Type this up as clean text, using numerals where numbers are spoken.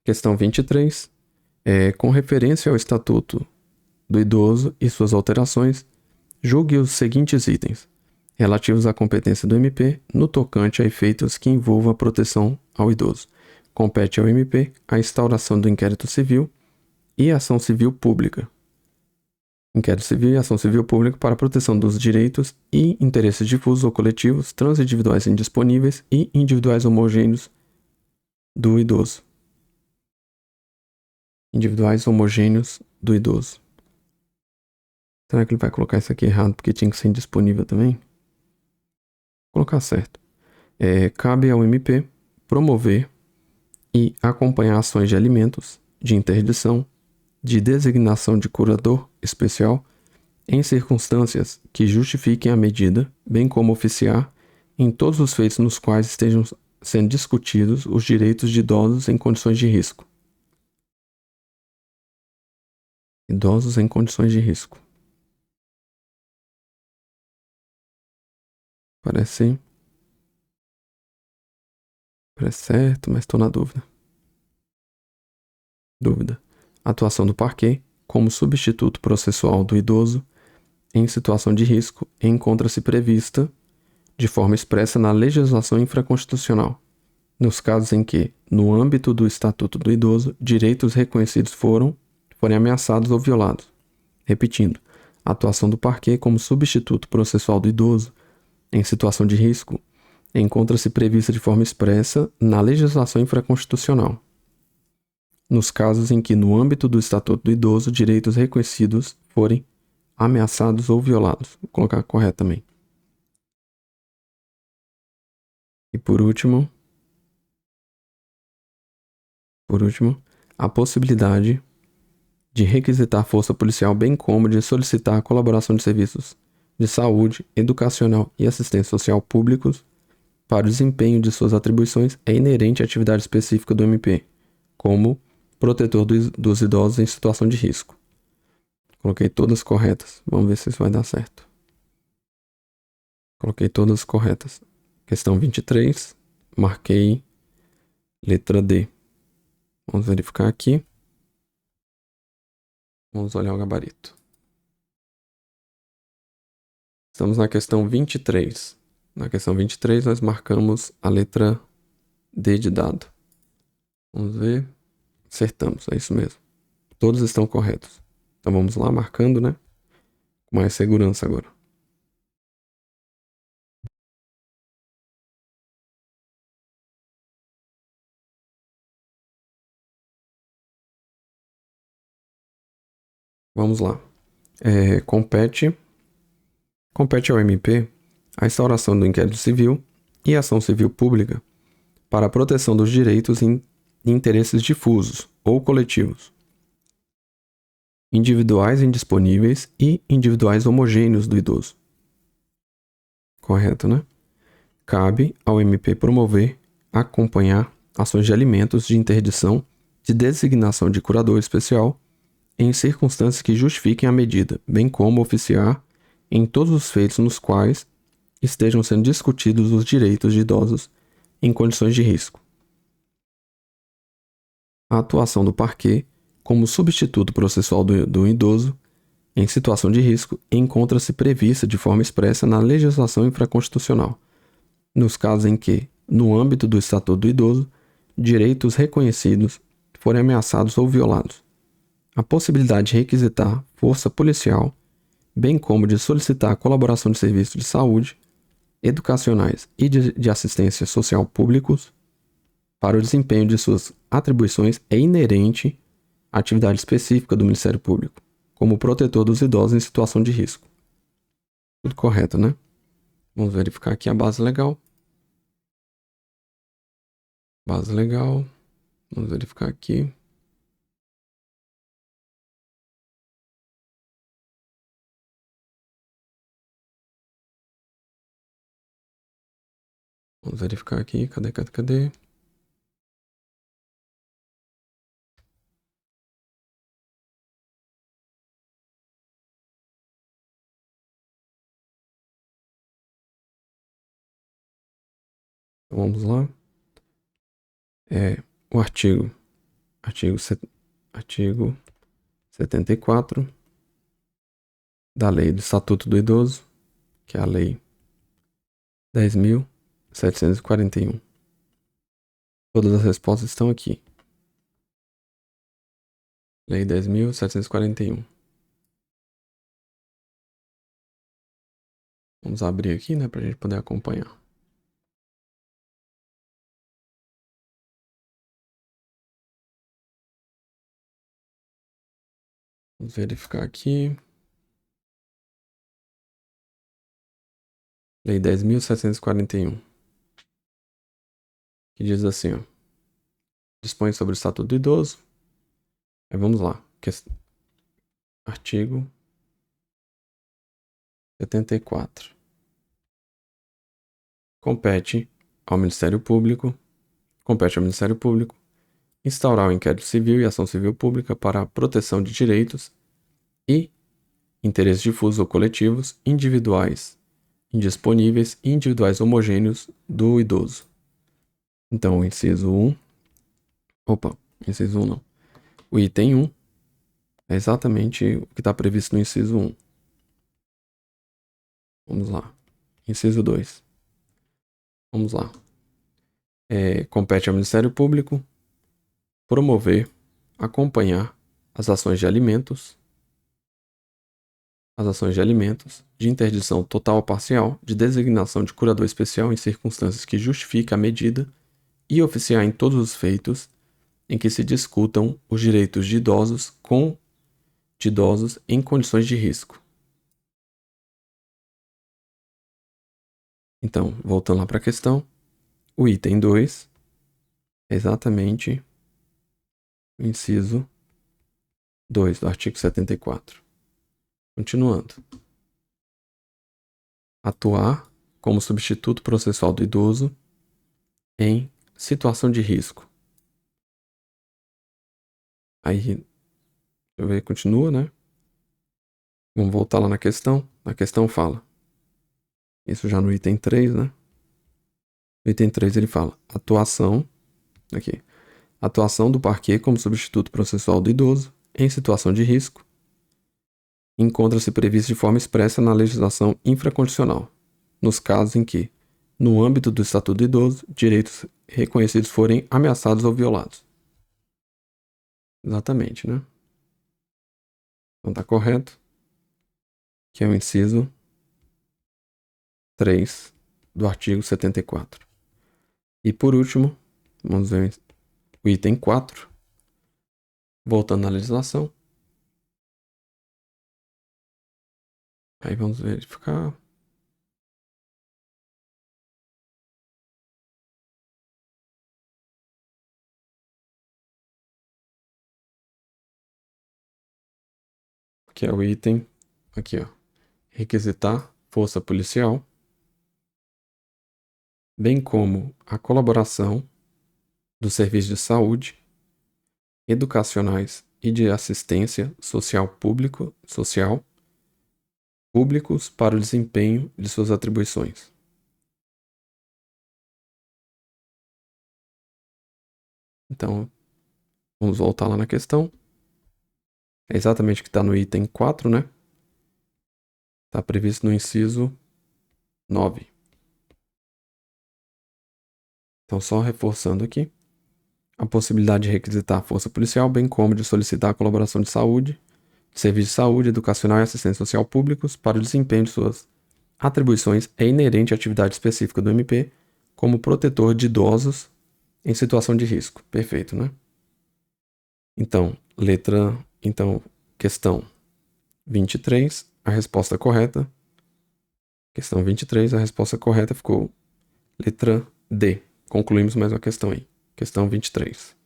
Questão 23. Com referência ao Estatuto do Idoso e suas alterações, julgue os seguintes itens, relativos à competência do MP no tocante a efeitos que envolvam a proteção ao idoso. Compete ao MP a instauração do inquérito civil e ação civil pública. Inquérito civil e ação civil pública para a proteção dos direitos e interesses difusos ou coletivos, transindividuais indisponíveis e individuais homogêneos do idoso. Individuais homogêneos do idoso. Será que ele vai colocar isso aqui errado porque tinha que ser indisponível também? Vou colocar certo. Cabe ao MP promover e acompanhar ações de alimentos, de interdição, de designação de curador especial, em circunstâncias que justifiquem a medida, bem como oficiar em todos os feitos nos quais estejam sendo discutidos os direitos de idosos em condições de risco. Idosos em condições de risco. Parece certo, mas estou na dúvida. Atuação do parquet como substituto processual do idoso em situação de risco encontra-se prevista de forma expressa na legislação infraconstitucional, nos casos em que, no âmbito do Estatuto do Idoso, direitos reconhecidos forem ameaçados ou violados. Repetindo, a atuação do parquet como substituto processual do idoso em situação de risco encontra-se prevista de forma expressa na legislação infraconstitucional, nos casos em que, no âmbito do Estatuto do Idoso, direitos reconhecidos forem ameaçados ou violados. Vou colocar correto também. E por último, a possibilidade de requisitar força policial, bem como de solicitar a colaboração de serviços de saúde, educacional e assistência social públicos para o desempenho de suas atribuições é inerente à atividade específica do MP, como protetor dos idosos em situação de risco. Coloquei todas corretas. Vamos ver se isso vai dar certo. Coloquei todas corretas. Questão 23. Marquei letra D. Vamos verificar aqui. Vamos olhar o gabarito. Estamos na questão 23. Na questão 23, nós marcamos a letra D de dado. Vamos ver. Acertamos, é isso mesmo. Todos estão corretos. Então vamos lá, marcando, né? Com mais segurança agora. Vamos lá. Compete ao MP a instauração do inquérito civil e ação civil pública para a proteção dos direitos e interesses difusos ou coletivos, individuais indisponíveis e individuais homogêneos do idoso. Correto, né? Cabe ao MP promover, acompanhar ações de alimentos, de interdição, de designação de curador especial em circunstâncias que justifiquem a medida, bem como oficiar em todos os feitos nos quais estejam sendo discutidos os direitos de idosos em condições de risco. A atuação do parquet como substituto processual do idoso em situação de risco encontra-se prevista de forma expressa na legislação infraconstitucional, nos casos em que, no âmbito do Estatuto do Idoso, direitos reconhecidos forem ameaçados ou violados. A possibilidade de requisitar força policial, bem como de solicitar a colaboração de serviços de saúde, educacionais e de assistência social públicos para o desempenho de suas atribuições é inerente à atividade específica do Ministério Público, como protetor dos idosos em situação de risco. Tudo correto, né? Vamos verificar aqui a base legal. Base legal. Vamos verificar aqui. Vamos verificar aqui. Cadê? Então, vamos lá. O artigo artigo 74 da Lei do Estatuto do Idoso, que é a Lei 10.741. Todas as respostas estão aqui. Lei 10.741. Vamos abrir aqui, né, para a gente poder acompanhar. Vamos verificar aqui. Lei 10.741. Que diz assim, ó. Dispõe sobre o Estatuto do Idoso. Aí vamos lá. Artigo 74. Compete ao Ministério Público instaurar o inquérito civil e ação civil pública para a proteção de direitos e interesses difusos ou coletivos, individuais, indisponíveis e individuais homogêneos do idoso. Então, o inciso 1... inciso 1 não. O item 1 é exatamente o que está previsto no inciso 1. Vamos lá. Inciso 2. Vamos lá. Compete ao Ministério Público promover, acompanhar as ações de alimentos, de interdição total ou parcial, de designação de curador especial em circunstâncias que justifiquem a medida e oficiar em todos os feitos em que se discutam os direitos de idosos em condições de risco. Então, voltando lá para a questão, o item 2 é exatamente o inciso 2 do artigo 74. Continuando. Atuar como substituto processual do idoso em situação de risco. Aí, continua, né? Vamos voltar lá na questão. A questão fala. Isso já no item 3, né? No item 3 ele fala. Atuação do parquê como substituto processual do idoso em situação de risco encontra-se previsto de forma expressa na legislação infraconstitucional, nos casos em que, no âmbito do Estatuto do Idoso, direitos reconhecidos forem ameaçados ou violados. Exatamente, né? Então tá correto. Que é o inciso 3 do artigo 74. E por último, vamos ver o item 4. Voltando à legislação. Aí vamos verificar. Que é o item aqui, ó. Requisitar força policial, bem como a colaboração dos serviços de saúde, educacionais e de assistência social públicos para o desempenho de suas atribuições. Então, vamos voltar lá na questão. É exatamente o que está no item 4, né? Está previsto no inciso 9. Então, só reforçando aqui. A possibilidade de requisitar a força policial, bem como de solicitar a colaboração de saúde, de serviços de saúde, educacional e assistência social públicos para o desempenho de suas atribuições é inerente à atividade específica do MP como protetor de idosos em situação de risco. Perfeito, né? Então, questão 23, a resposta correta. Questão 23, a resposta correta ficou letra D. Concluímos mais uma questão aí. Questão 23.